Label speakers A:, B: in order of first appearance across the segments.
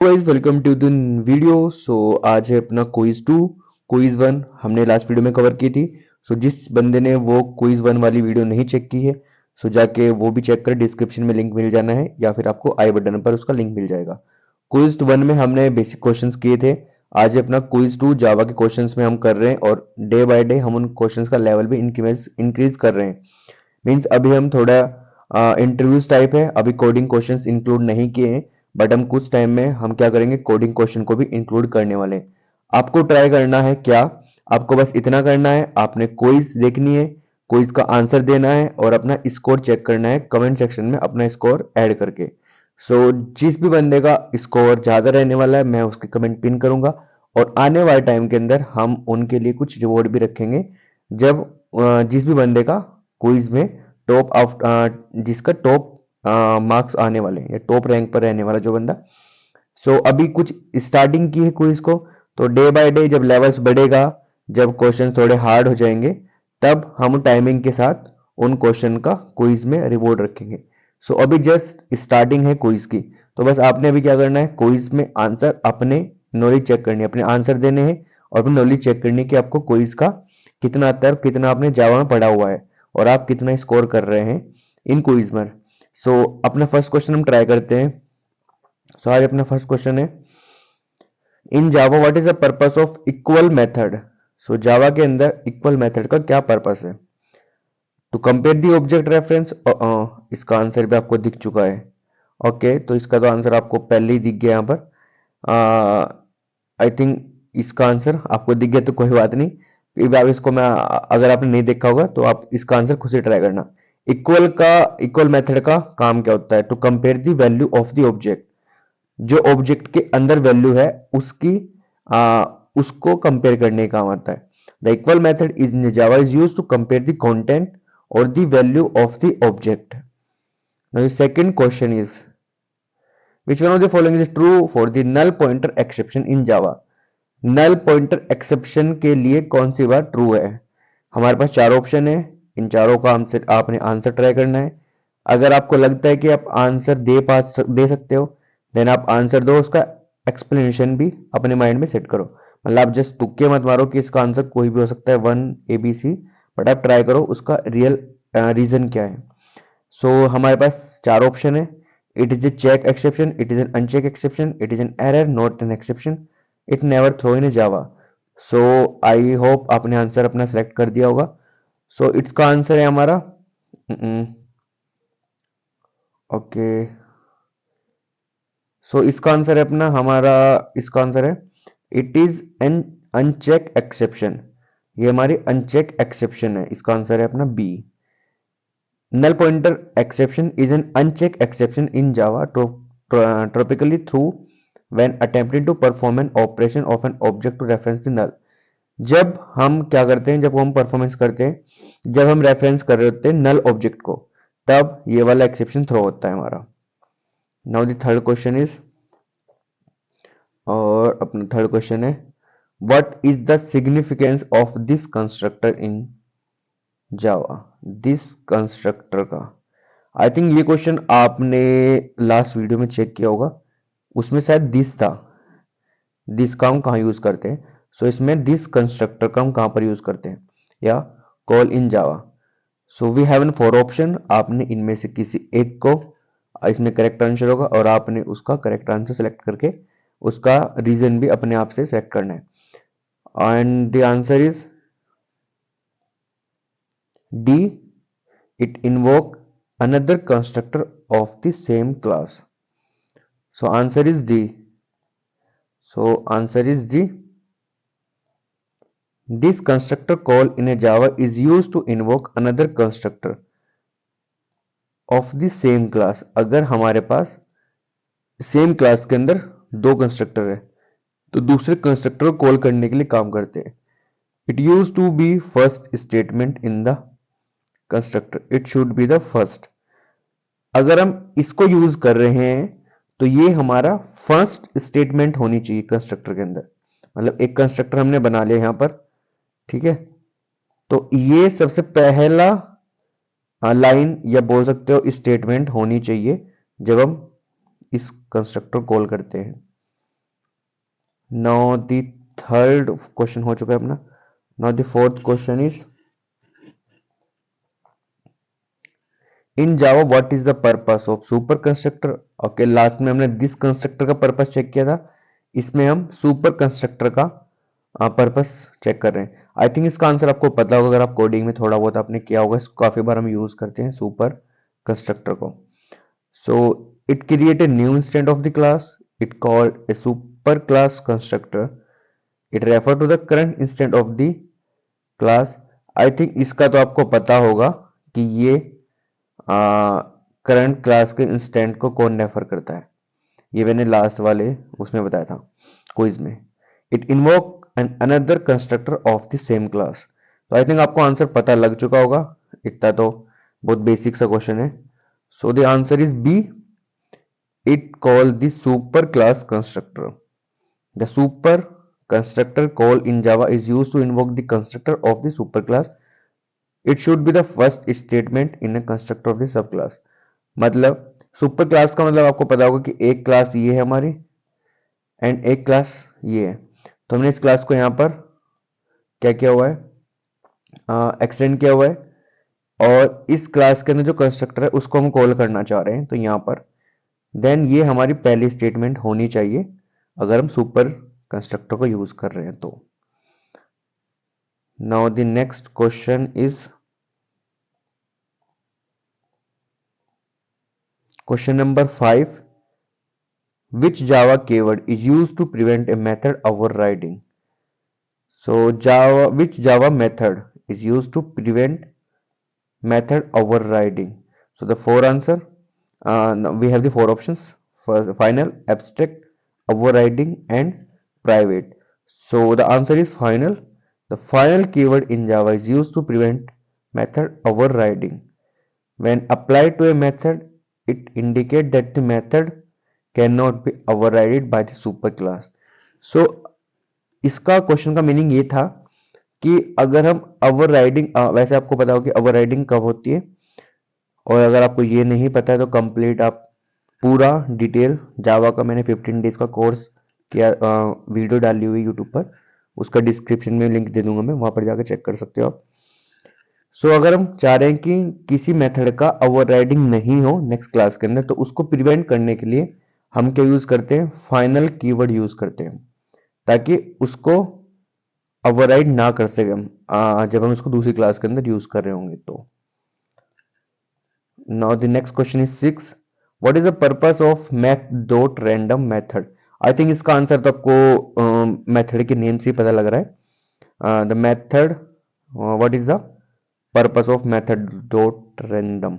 A: Guys welcome to the video. आज है अपना क्विज 1 हमने लास्ट वीडियो में कवर की थी। जिस बंदे ने वो क्विज 1 वाली वीडियो नहीं चेक की है जाके वो भी चेक कर, डिस्क्रिप्शन में लिंक मिल जाना है या फिर आपको आई बटन पर उसका लिंक मिल जाएगा। क्विज 1 में हमने बेसिक क्वेश्चंस किए थे। आज है अपना क्विज 2 जावा के क्वेश्चंस में हम कर रहे हैं और डे बाय डे हम उन क्वेश्चंस का लेवल भी इंक्रीज कर रहे हैं। मीन्स अभी हम थोड़ा इंटरव्यूज टाइप है, अभी कोडिंग क्वेश्चंस इंक्लूड नहीं किए हैं, बट हम कुछ टाइम में हम क्या करेंगे, कोडिंग क्वेश्चन को भी इंक्लूड करने वाले हैं। आपको ट्राई करना है क्या, आपको बस इतना करना है, आपने क्विज देखनी है, क्विज का आंसर देना है और अपना स्कोर चेक करना है कमेंट सेक्शन में अपना स्कोर ऐड करके। जिस भी बंदे का स्कोर ज्यादा रहने वाला है मैं उसके कमेंट पिन करूंगा और आने वाले टाइम के अंदर हम उनके लिए कुछ रिवॉर्ड भी रखेंगे। जब जिस भी बंदे का क्विज में टॉप ऑफ जिसका टॉप मार्क्स आने वाले या टॉप रैंक पर रहने वाला जो बंदा। अभी कुछ स्टार्टिंग की है क्विज को, तो डे बाय डे जब लेवल्स बढ़ेगा, जब क्वेश्चन थोड़े हार्ड हो जाएंगे, तब हम टाइमिंग के साथ उन क्वेश्चन का क्विज में रिवॉर्ड रखेंगे। अभी जस्ट स्टार्टिंग है क्विज की, तो बस आपने अभी क्या करना है, क्विज में आंसर अपने नॉलेज चेक करनी है, अपने आंसर देने हैं और अपनी नॉलेज चेक करनी है कि आपको क्विज का कितना तर्क, कितना आपने जावा में पढ़ा हुआ है और आप कितना स्कोर कर रहे हैं इन क्विज में। अपना फर्स्ट क्वेश्चन हम ट्राई करते हैं। आज अपना फर्स्ट क्वेश्चन है, in Java what is the purpose of equal method. Java के अंदर इक्वल मेथड का क्या पर्पस है? To compare the object reference. इसका आंसर भी आपको दिख चुका है। ओके, तो इसका तो आंसर आपको पहले ही दिख गया यहाँ पर। आई थिंक इसका आंसर आपको दिख गया तो कोई बात नहीं, फिर आप इसको मैं अगर आपने नहीं देखा होगा तो आप इसका आंसर खुद से ट्राई करना। इक्वल मेथड का काम क्या होता है? To compare the value of the object, जो ऑब्जेक्ट के अंदर वैल्यू है उसकी उसको कंपेयर करने का काम आता है। The equal method is in Java is used to compare the content और the value of the object. Now the second question is, which one of the following is true for the null pointer exception in java। Null pointer exception के लिए कौन सी बात true है? हमारे पास चार option है, इन चारों का हमसे आपने आंसर ट्राई करना है। अगर आपको लगता है कि आप आंसर दे सकते हो, देन आप आंसर दो, उसका एक्सप्लेनेशन भी अपने माइंड में सेट करो। मतलब आप जस्ट तुक्के मत मारो कि इसका आंसर कोई भी हो सकता है, 1 ABC, बट आप ट्राई करो उसका रियल रीजन क्या है। हमारे पास चार ऑप्शन है। It is a check exception, it is an uncheck exception, it is an error, not an exception, it never throw in a Java. I hope आपने answer अपना सेलेक्ट कर दिया होगा। इसका आंसर है हमारा ओके। इसका आंसर है अपना हमारा, इसका आंसर है it is an uncheck exception. ये हमारी अनचेक एक्सेप्शन है, इसका आंसर है अपना B. Null pointer exception is an unchecked exception in Java typically through when attempting to perform an operation of an object to reference the null। जब हम क्या करते हैं, जब हम परफॉर्मेंस करते हैं, जब हम रेफरेंस कर रहे होते हैं नल ऑब्जेक्ट को, तब ये वाला एक्सेप्शन थ्रो होता है हमारा। Now the third question is, और अपना थर्ड क्वेश्चन है, what is the significance of this constructor in Java. This constructor का आई थिंक ये क्वेश्चन आपने लास्ट वीडियो में चेक किया होगा, उसमें शायद दिस था। दिस का हम कहाँ यूज करते हैं? इसमें दिस कंस्ट्रक्टर का हम कहाँ पर यूज करते हैं, या call in Java. We have an 4 option, आपने इनमें से किसी एक को, इसमें करेक्ट आंसर होगा और आपने उसका करेक्ट आंसर सेलेक्ट करके उसका रीजन भी अपने आप से सेलेक्ट करना है। And the answer is D, it invoke another constructor of the same class। Answer is D। Answer is D। This constructor call in a Java is used to invoke another constructor of the same class। अगर हमारे पास same class के अंदर दो constructor है तो दूसरे constructor को call करने के लिए काम करते हैं। It use to be first statement in the constructor, it should be the first. अगर हम इसको यूज कर रहे हैं तो ये हमारा फर्स्ट स्टेटमेंट होनी चाहिए कंस्ट्रक्टर के अंदर। मतलब एक कंस्ट्रक्टर हमने बना लिया यहां पर, ठीक है, तो ये सबसे पहला लाइन या बोल सकते हो स्टेटमेंट होनी चाहिए जब हम इस कंस्ट्रक्टर कॉल करते हैं। नाउ द थर्ड क्वेश्चन हो चुका है अपना। Now the fourth question is in Java what is the purpose of super constructor. Okay, last में हमने दिस कंस्ट्रक्टर का पर्पस चेक किया था, इसमें हम सुपर कंस्ट्रक्टर का पर्पस चेक कर रहे हैं। आई थिंक इसका आंसर आपको पता होगा, अगर आप कोडिंग में थोड़ा बहुत आपने किया होगा, इसको काफी बार हम यूज करते हैं सुपर कंस्ट्रक्टर को। So it create a new instance of the class, it called a super class constructor, it refer to the current instance of the class. I think इसका तो आपको पता होगा कि ये करंट क्लास के इंस्टेंट को कौन रेफर करता है, ये मैंने लास्ट वाले उसमें बताया था क्विज में। It invoke an another constructor of the same class. तो आई थिंक आपको आंसर पता लग चुका होगा, इतना तो बहुत बेसिक सा क्वेश्चन है। So the answer is B, it call the super class constructor. The super constructor call in Java is used to invoke the constructor of the superclass. It should be the first statement in a constructor of the subclass. मतलब super class का मतलब आपको पता होगा कि एक class ये है हमारी एंड एक क्लास ये है। तो हमने इस क्लास को यहाँ पर क्या किया हुआ है, एक्सटेंड किया हुआ है, और इस क्लास के अंदर जो कंस्ट्रक्टर है उसको हम कॉल करना चाह रहे हैं, तो यहाँ पर देन ये हमारी पहली स्टेटमेंट होनी चाहिए अगर हम सुपर कंस्ट्रक्टर को यूज कर रहे हैं तो। Now the next question is question number 5, which Java keyword is used to prevent a method overriding? So which Java method is used to prevent method overriding? So the four answer, we have the four options: first, final, abstract, overriding, and private. So the answer is final. The final keyword in Java is used to prevent method overriding. When applied to a method, it indicates that the method cannot be overridden by the superclass. So इसका question का meaning ये था कि अगर हम overriding, वैसे आपको पता होगा कि ओवरराइडिंग कब होती है, और अगर आपको ये नहीं पता है तो कंप्लीट आप पूरा डिटेल जावा का मैंने 15 डेज का कोर्स किया, वीडियो डाली हुई यूट्यूब पर, उसका डिस्क्रिप्शन में लिंक दे दूंगा मैं, वहां पर जाकर चेक कर सकते हो आप। सो अगर हम चाह रहे हैं कि किसी मेथड का ओवरराइडिंग नहीं हो नेक्स्ट क्लास के अंदर, तो उसको प्रिवेंट करने के लिए हम क्या यूज करते हैं, फाइनल कीवर्ड यूज करते हैं, ताकि उसको ओवरराइड ना कर सके हम जब हम इसको दूसरी क्लास के अंदर यूज कर रहे होंगे तो। Now the next question is 6, what is the purpose of math dot random method. I think इसका आंसर तो आपको मेथड के नेम से ही पता लग रहा है। The method, what is the purpose of method dot random.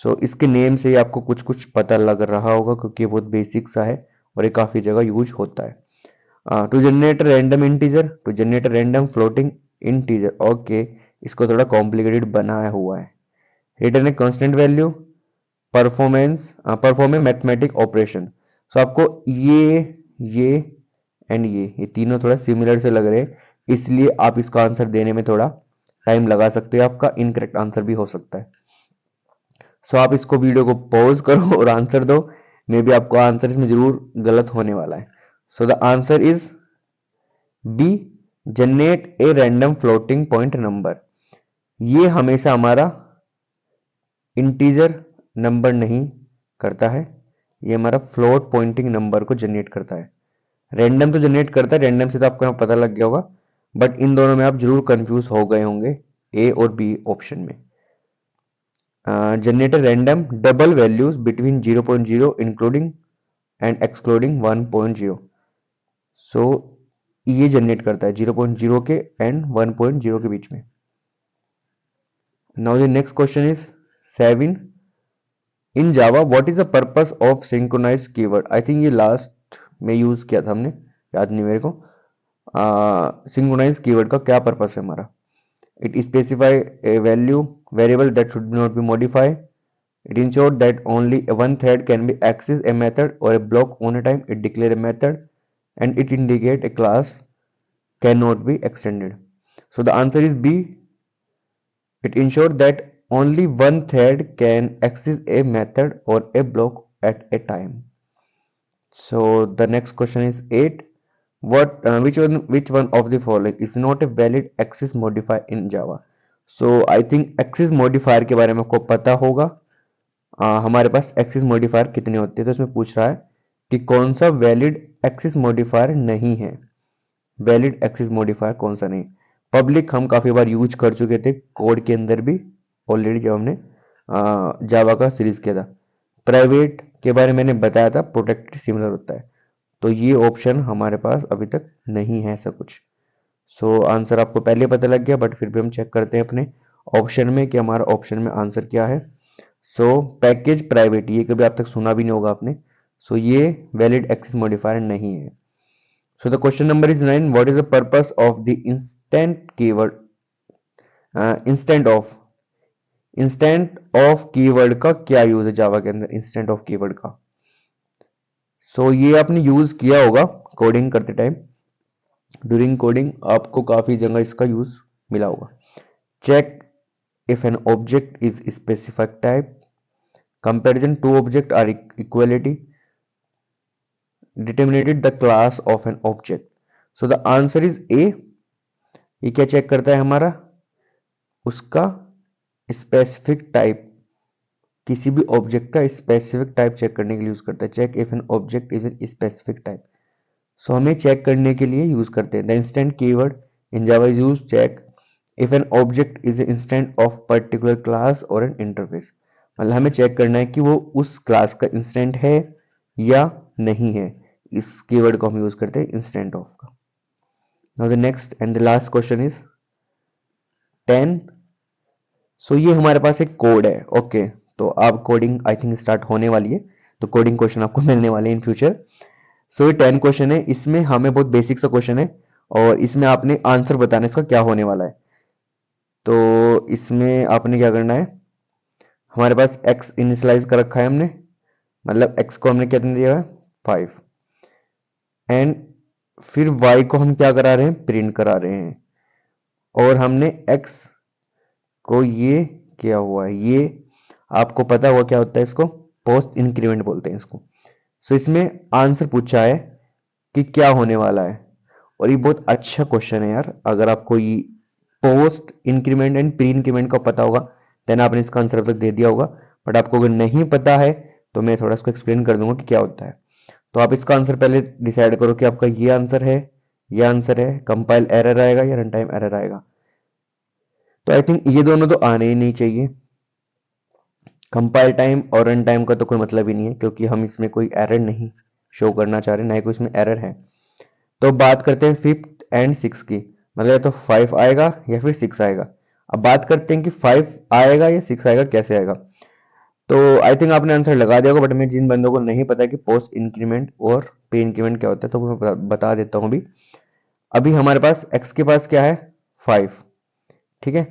A: So इसके नेम से ही आपको कुछ कुछ पता लग रहा होगा, क्योंकि ये बहुत बेसिक सा है और ये काफी जगह यूज होता है। To generate random integer, to generate random floating integer. Okay, इसको थोड़ा कॉम्प्लिकेटेड बनाया हुआ है। Return a constant value, perform a mathematic operation. So आपको ये एंड ये तीनों थोड़ा सिमिलर से लग रहे हैं, इसलिए आप इसका आंसर देने में थोड़ा टाइम लगा सकते हो, आपका इनकरेक्ट आंसर भी हो सकता है। सो आप इसको वीडियो को पॉज करो और आंसर दो, मे बी आपको आंसर इसमें जरूर गलत होने वाला है। So the answer is B, generate a random floating point number. ये हमेशा हमारा इंटीजर नंबर नहीं करता है, ये हमारा फ्लोट पॉइंटिंग नंबर को जनरेट करता है। रैंडम तो जनरेट करता है, रैंडम से तो आपको यहाँ पता लग गया होगा, बट इन दोनों में आप जरूर कंफ्यूज हो गए होंगे ए और बी ऑप्शन में। Generate random double values between 0.0 including and excluding 1.0। सो ये जनरेट करता है 0.0 के एंड 1.0 के बीच में। Now the next question is 7, in Java what is the purpose of synchronise keyword. I think ये लास्ट में यूज किया था हमने, याद नहीं मेरे को। सिंक्रोनाइज कीवर्ड का क्या पर्पस है हमारा, it specify A value variable that should not be modify, it ensures that only one thread can be access a method or a block on a time, it declare a method, and it indicate a class cannot be extended. So the answer is B, it ensures that only one thread can access a method or a block at a time. So the next question is 8, which one of the following is not a valid access modifier in Java? So I think access modifier के बारे में आपको पता होगा। हमारे पास access modifier कितने होते हैं, तो इसमें पूछ रहा है कि कौन सा वैलिड एक्सेस मॉडिफायर नहीं है। वैलिड एक्सेस मॉडिफायर कौन सा नहीं। पब्लिक हम काफी बार यूज कर चुके थे कोड के अंदर भी ऑलरेडी, जब हमने जावा का सीरीज किया था। प्राइवेट के बारे में मैंने बताया था, प्रोटेक्टेड सिमिलर होता है। तो ये ऑप्शन हमारे पास अभी तक नहीं है ऐसा कुछ। सो आंसर आपको पहले पता लग गया, बट फिर भी हम चेक करते हैं अपने ऑप्शन में कि हमारा ऑप्शन में आंसर क्या है। सो पैकेज प्राइवेट, ये कभी आप तक सुना भी नहीं होगा आपने। सो ये वैलिड एक्सेस मॉडिफायर नहीं है। So the question number is 9, what is the purpose of the instant keyword, instant of keyword का क्या यूज है जावा के अंदर, इंस्टेंट ऑफ कीवर्ड का। सो ये आपने यूज किया होगा कोडिंग करते टाइम, ड्यूरिंग कोडिंग आपको काफी जगह इसका यूज मिला होगा। Check if an object is specific type, comparison two object are equality, determinate the class of an object. So the answer is A। ये क्या चेक करता है हमारा, उसका स्पेसिफिक टाइप, किसी भी ऑब्जेक्ट का स्पेसिफिक टाइप चेक करने के लिए यूज करता है। Check if an object is an specific type. So हमें चेक करने के लिए यूज करते हैं। The instant keyword in Java is use check if an object is instant of particular class और एन इंटरफेस। मतलब हमें चेक करना है कि वो उस क्लास का इंस्टेंट है या नहीं है। इस कीवर्ड को हम यूज करते हैं इंस्टेंट ऑफ का। Now the next and the last question is 10। सो ये हमारे पास एक कोड है। ओके तो अब कोडिंग आई थिंक स्टार्ट होने वाली है, तो कोडिंग क्वेश्चन आपको मिलने वाले हैं इन फ्यूचर। सो ये 10 क्वेश्चन है, इसमें हमें बहुत बेसिक सा क्वेश्चन है और इसमें आपने आंसर बताना है इसका क्या होने वाला है। तो इसमें आपने क्या करना है, हमारे पास x इनिशियलाइज कर रखा है हमने, मतलब x को हमने कितना दिया है 5, एंड फिर y को हम क्या करा रहे हैं, प्रिंट करा रहे हैं, और हमने x को ये किया हुआ है, ये आपको पता हुआ क्या होता है, इसको पोस्ट इंक्रीमेंट बोलते हैं इसको। सो इसमें आंसर पूछा है कि क्या होने वाला है, और ये बहुत अच्छा क्वेश्चन है यार। अगर आपको ये post increment and pre increment का पता होगा देन आपने इसका आंसर अब तक दे दिया होगा, बट आपको अगर नहीं पता है तो मैं थोड़ा इसको एक्सप्लेन कर दूंगा कि क्या होता है। तो आप इसका आंसर पहले डिसाइड करो कि आपका ये आंसर है, ये आंसर है, कंपाइल एरर आएगा या रन टाइम एरर आएगा। तो आई थिंक ये दोनों तो आने ही नहीं चाहिए। कंपाइल टाइम और रन टाइम का तो कोई मतलब ही नहीं है, क्योंकि हम इसमें कोई एरर नहीं शो करना चाह रहे, ना ही कोई इसमें एरर है। तो बात करते हैं 5th एंड 6 की, मतलब तो 5 आएगा या फिर 6 आएगा। अब बात करते हैं कि 5 आएगा या 6 आएगा, कैसे आएगा। तो आई थिंक आपने आंसर लगा दिया होगा, बट मैं जिन बंदों को नहीं पता कि पोस्ट इंक्रीमेंट और पे इंक्रीमेंट क्या होता है तो मैं बता देता हूँ अभी। अभी हमारे पास x के पास क्या है 5, ठीक है,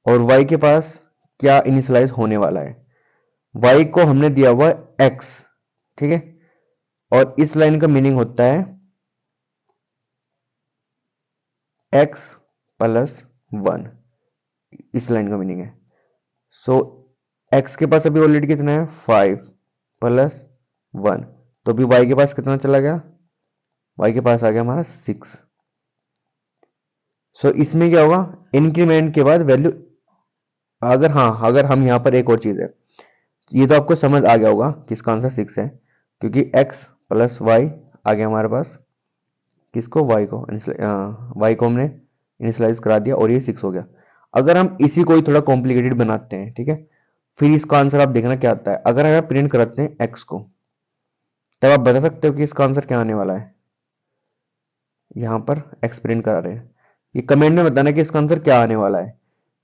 A: और y के पास क्या इनिशियलाइज होने वाला है, y को हमने दिया हुआ x, ठीक है, और इस लाइन का मीनिंग होता है x प्लस 1, इस लाइन का मीनिंग है। सो x के पास अभी ऑलरेडी कितना है 5 प्लस 1, तो अभी y के पास कितना चला गया, y के पास आ गया हमारा 6। सो इसमें क्या होगा, इंक्रीमेंट के बाद वैल्यू, अगर हम यहाँ पर एक और चीज है, ये तो आपको समझ आ गया होगा कि इसका आंसर 6 है, क्योंकि x प्लस वाई आ गया हमारे पास, किसको y को हमने इनिशियलाइज करा दिया और ये 6 हो गया। अगर हम इसी को ही थोड़ा कॉम्प्लिकेटेड बनाते हैं, ठीक है, फिर इसका आंसर आप देखना क्या आता है। अगर हम प्रिंट कराते हैं x को, तब आप बता सकते हो कि इसका आंसर क्या आने वाला है। यहाँ पर x प्रिंट करा रहे हैं, ये कमेंट में बताना कि इसका आंसर क्या आने वाला है,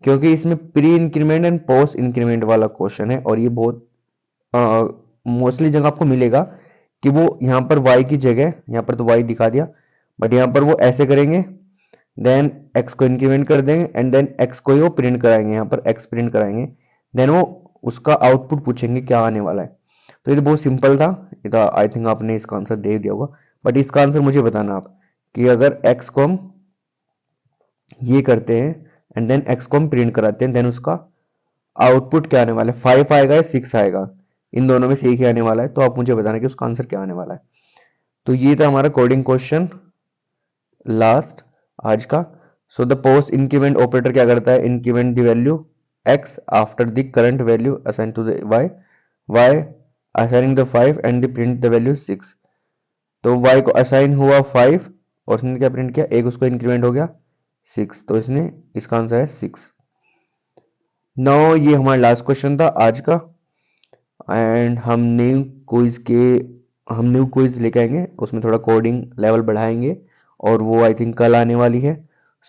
A: क्योंकि इसमें pre increment and post increment वाला क्वेश्चन है, और ये बहुत मोस्टली जगह आपको मिलेगा कि वो यहाँ पर y की जगह, यहाँ पर तो y दिखा दिया, बट यहाँ पर वो ऐसे करेंगे, देन x को इंक्रीमेंट कर देंगे एंड देन x को ही वो प्रिंट कराएंगे, यहाँ पर x प्रिंट कराएंगे, देन वो उसका आउटपुट पूछेंगे क्या आने वाला है। तो ये तो बहुत सिंपल था, ये तो आई थिंक आपने इसका आंसर दे दिया होगा, बट इसका आंसर मुझे बताना आप कि अगर x को हम ये करते हैं एंड देन x को हम प्रिंट कराते हैं, देन उसका आउटपुट क्या आने वाला है, 5 आएगा या 6 आएगा, इन दोनों में से एक ही आने वाला है। तो आप मुझे बताना कि उसका आंसर क्या आने वाला है। तो ये था हमारा कोडिंग क्वेश्चन लास्ट आज का। So the post increment operator क्या करता है, increment the value x after the current value assign to the y assigning the 5 and the print the value 6। तो y को असाइन हुआ 5 और उसने क्या प्रिंट किया, एक उसको इंक्रीमेंट हो गया 6, तो इसने इसका आंसर है 6। नाउ ये हमारा लास्ट क्वेश्चन था आज का एंड हम न्यू क्विज लेके आएंगे, उसमें थोड़ा कोडिंग लेवल बढ़ाएंगे और वो आई थिंक कल आने वाली है।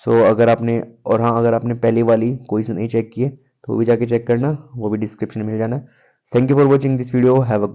A: सो अगर आपने और हाँ, अगर आपने पहली वाली क्विज नहीं चेक किए तो वो भी जाके चेक करना, वो भी डिस्क्रिप्शन में मिल जाना है। Thank you for watching this video, have a